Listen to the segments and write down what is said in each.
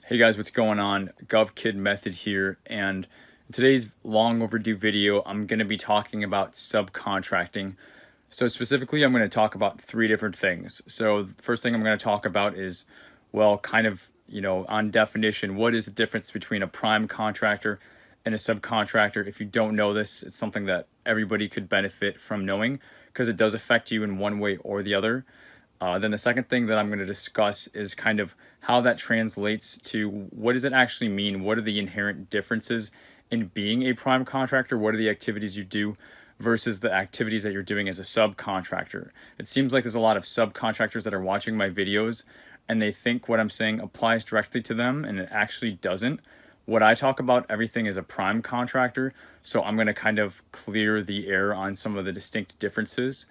Hey guys, what's going on? GovKid Method here, and in today's long overdue video, I'm going to be talking about subcontracting. So specifically, I'm going to talk about three different things. So the first thing I'm going to talk about is, well, on definition, what is the difference between a prime contractor and a subcontractor? If you don't know this, it's something that everybody could benefit from knowing because it does affect you in one way or the other. Then the second thing that I'm going to discuss is kind of how that translates to what does it actually mean? What are the inherent differences in being a prime contractor? What are the activities you do versus the activities that you're doing as a subcontractor? It seems like there's a lot of subcontractors that are watching my videos and they think what I'm saying applies directly to them, and it actually doesn't. What I talk about, everything is a prime contractor, so I'm going to kind of clear the air on some of the distinct differences.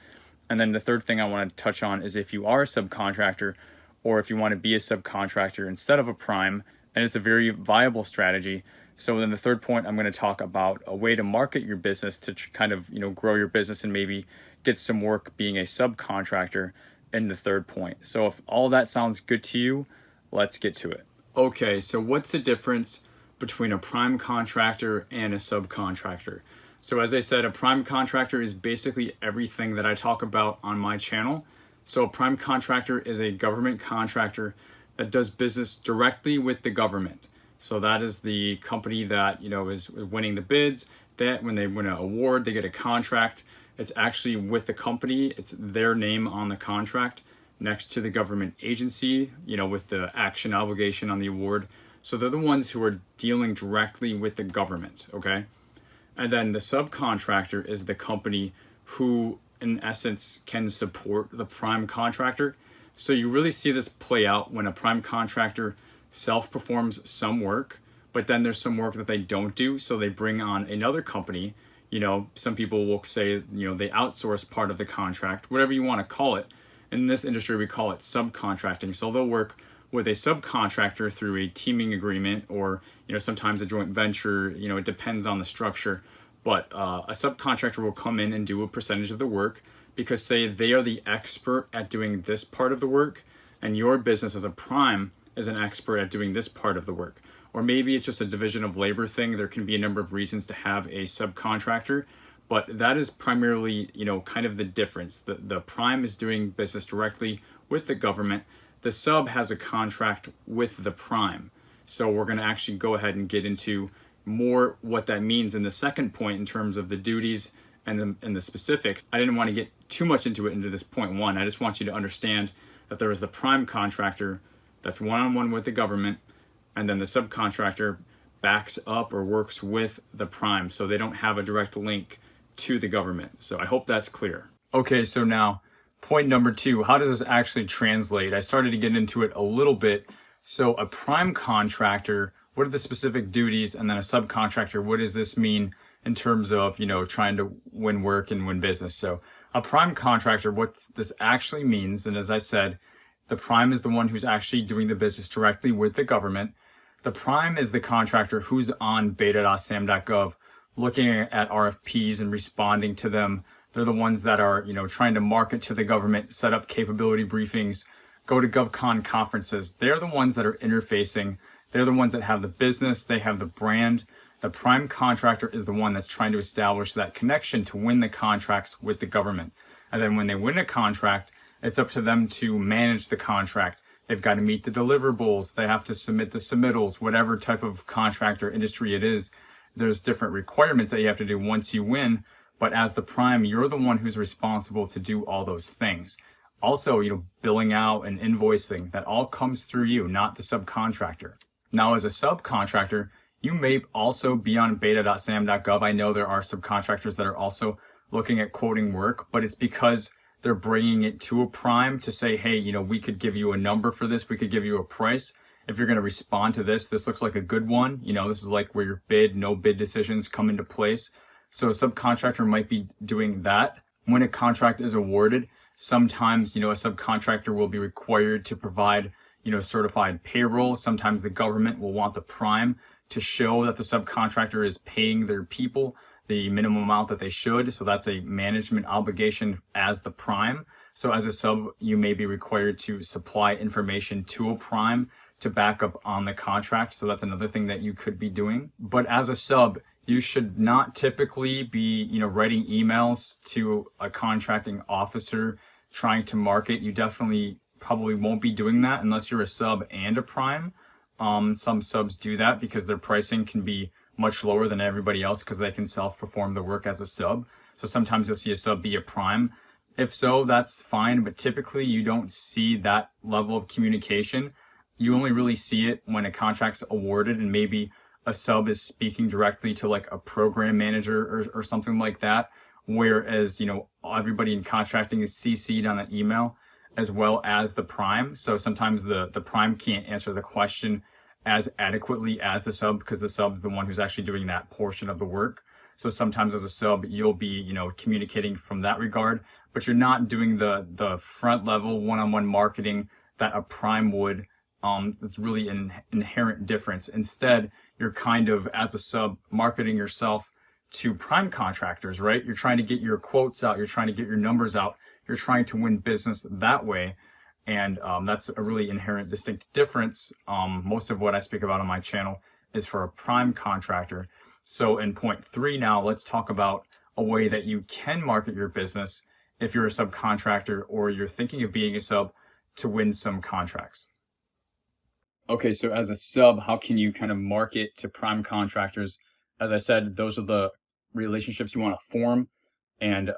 And then the third thing I want to touch on is if you are a subcontractor or if you want to be a subcontractor instead of a prime, and it's a very viable strategy. So then the third point, I'm going to talk about a way to market your business to kind of, grow your business and maybe get some work being a subcontractor in the third point. So if all that sounds good to you, let's get to it. Okay, so what's the difference between a prime contractor and a subcontractor? So as I said, a prime contractor is basically everything that I talk about on my channel. So a prime contractor is a government contractor that does business directly with the government. So that is the company that, is winning the bids. That when they win an award, they get a contract. It's actually with the company. It's their name on the contract next to the government agency, with the action obligation on the award. So they're the ones who are dealing directly with the government, okay? And then the subcontractor is the company who, in essence, can support the prime contractor. So you really see this play out when a prime contractor self-performs some work, but then there's some work that they don't do. So they bring on another company. Some people will say, they outsource part of the contract, whatever you want to call it. In this industry, we call it subcontracting. So they'll work with a subcontractor through a teaming agreement or, sometimes a joint venture, it depends on the structure. But a subcontractor will come in and do a percentage of the work because, say, they are the expert at doing this part of the work and your business as a prime is an expert at doing this part of the work. Or maybe it's just a division of labor thing. There can be a number of reasons to have a subcontractor, but that is primarily, kind of the difference. The prime is doing business directly with the government. The sub has a contract with the prime. So we're going to actually go ahead and get into more what that means in the second point in terms of the duties and the specifics. I didn't want to get too much into this point one. I just want you to understand that there is the prime contractor that's one-on-one with the government, and then the subcontractor backs up or works with the prime, so they don't have a direct link to the government. So I hope that's clear. Okay, so now point number two, how does this actually translate? I started to get into it a little bit. So a prime contractor, what are the specific duties? And then a subcontractor, what does this mean in terms of, trying to win work and win business? So a prime contractor, what this actually means, and as I said, the prime is the one who's actually doing the business directly with the government. The prime is the contractor who's on beta.sam.gov looking at RFPs and responding to them. They're the ones that are, trying to market to the government, set up capability briefings, go to GovCon conferences. They're the ones that are interfacing. They're the ones that have the business. They have the brand. The prime contractor is the one that's trying to establish that connection to win the contracts with the government. And then when they win a contract, it's up to them to manage the contract. They've got to meet the deliverables. They have to submit the submittals, whatever type of contract or industry it is. There's different requirements that you have to do once you win. But as the prime, you're the one who's responsible to do all those things. Also, billing out and invoicing, that all comes through you, not the subcontractor. Now, as a subcontractor, you may also be on beta.sam.gov. I know there are subcontractors that are also looking at quoting work, but it's because they're bringing it to a prime to say, hey, we could give you a number for this. We could give you a price. If you're going to respond to this, this looks like a good one. This is like where your no bid decisions come into place. So a subcontractor might be doing that. When a contract is awarded, sometimes, a subcontractor will be required to provide, certified payroll. Sometimes the government will want the prime to show that the subcontractor is paying their people the minimum amount that they should. So that's a management obligation as the prime. So as a sub, you may be required to supply information to a prime to back up on the contract. So that's another thing that you could be doing. But as a sub, you should not typically be, writing emails to a contracting officer trying to market. You definitely probably won't be doing that unless you're a sub and a prime. Some subs do that because their pricing can be much lower than everybody else because they can self-perform the work as a sub. So sometimes you'll see a sub be a prime. If so, that's fine, but typically you don't see that level of communication. You only really see it when a contract's awarded and maybe a sub is speaking directly to like a program manager or something like that. Whereas, everybody in contracting is CC'd on that email as well as the prime. So sometimes the prime can't answer the question as adequately as the sub because the sub's the one who's actually doing that portion of the work. So sometimes as a sub, you'll be, communicating from that regard, but you're not doing the front level one-on-one marketing that a prime would. It's really an inherent difference. Instead, you're kind of, as a sub, marketing yourself to prime contractors, right? You're trying to get your quotes out. You're trying to get your numbers out. You're trying to win business that way. And that's a really inherent distinct difference. Most of what I speak about on my channel is for a prime contractor. So in point 3 now, let's talk about a way that you can market your business if you're a subcontractor or you're thinking of being a sub to win some contracts. Okay, so as a sub, how can you kind of market to prime contractors? As I said, those are the relationships you want to form, and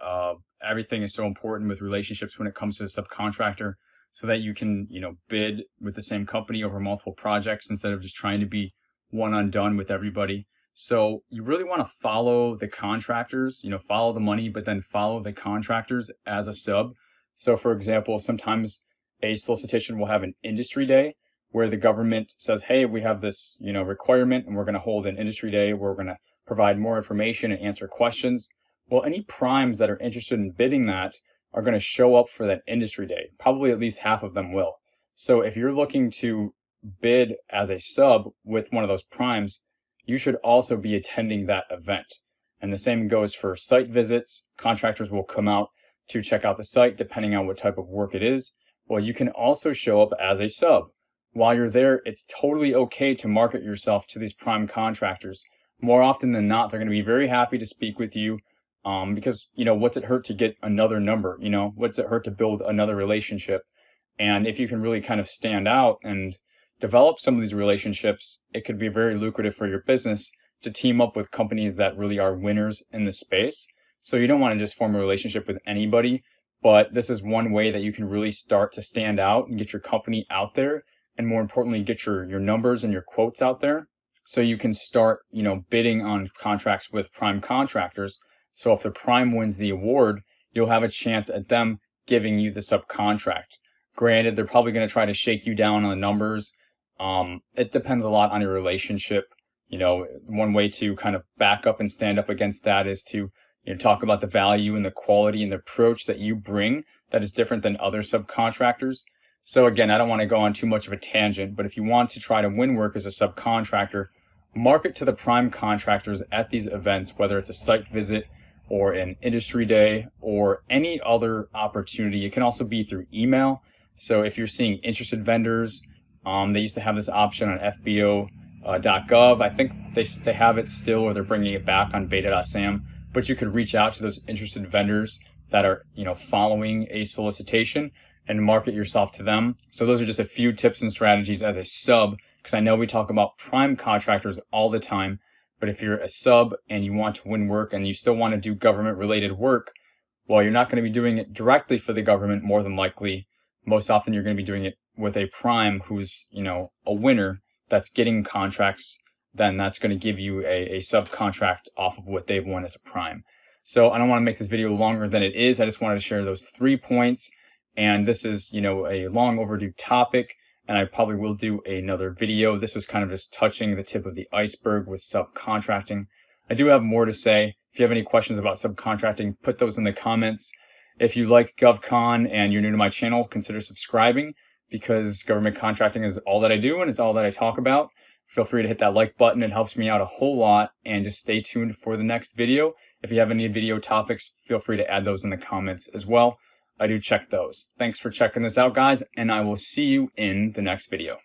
everything is so important with relationships when it comes to a subcontractor, so that you can, bid with the same company over multiple projects instead of just trying to be one and done with everybody. So you really want to follow the contractors, follow the money, but then follow the contractors as a sub. So for example, sometimes a solicitation will have an industry day where the government says, hey, we have this, requirement and we're going to hold an industry day where we're going to provide more information and answer questions. Well, any primes that are interested in bidding that are going to show up for that industry day. Probably at least half of them will. So if you're looking to bid as a sub with one of those primes, you should also be attending that event. And the same goes for site visits. Contractors will come out to check out the site depending on what type of work it is. Well, you can also show up as a sub. While you're there, it's totally okay to market yourself to these prime contractors. More often than not, they're going to be very happy to speak with you because, what's it hurt to get another number? What's it hurt to build another relationship? And if you can really kind of stand out and develop some of these relationships, it could be very lucrative for your business to team up with companies that really are winners in the space. So you don't want to just form a relationship with anybody, but this is one way that you can really start to stand out and get your company out there. And more importantly, get your numbers and your quotes out there so you can start, bidding on contracts with prime contractors. So if the prime wins the award, you'll have a chance at them giving you the subcontract. Granted, they're probably going to try to shake you down on the numbers. It depends a lot on your relationship. One way to kind of back up and stand up against that is to talk about the value and the quality and the approach that you bring that is different than other subcontractors. So again, I don't want to go on too much of a tangent, but if you want to try to win work as a subcontractor, market to the prime contractors at these events, whether it's a site visit or an industry day or any other opportunity. It can also be through email. So if you're seeing interested vendors, they used to have this option on beta.sam.gov. I think they have it still, or they're bringing it back on beta.sam. But you could reach out to those interested vendors that are, following a solicitation and market yourself to them. So those are just a few tips and strategies as a sub, because I know we talk about prime contractors all the time, but if you're a sub and you want to win work and you still want to do government related work, well, you're not going to be doing it directly for the government more than likely. Most often you're going to be doing it with a prime who's, a winner that's getting contracts. Then that's going to give you a subcontract off of what they've won as a prime. So I don't want to make this video longer than it is. I just wanted to share those 3 points. And this is, a long overdue topic, and I probably will do another video. This was kind of just touching the tip of the iceberg with subcontracting. I do have more to say. If you have any questions about subcontracting, put those in the comments. If you like GovCon and you're new to my channel, consider subscribing, because government contracting is all that I do and it's all that I talk about. Feel free to hit that like button. It helps me out a whole lot. And just stay tuned for the next video. If you have any video topics, feel free to add those in the comments as well. I do check those. Thanks for checking this out, guys, and I will see you in the next video.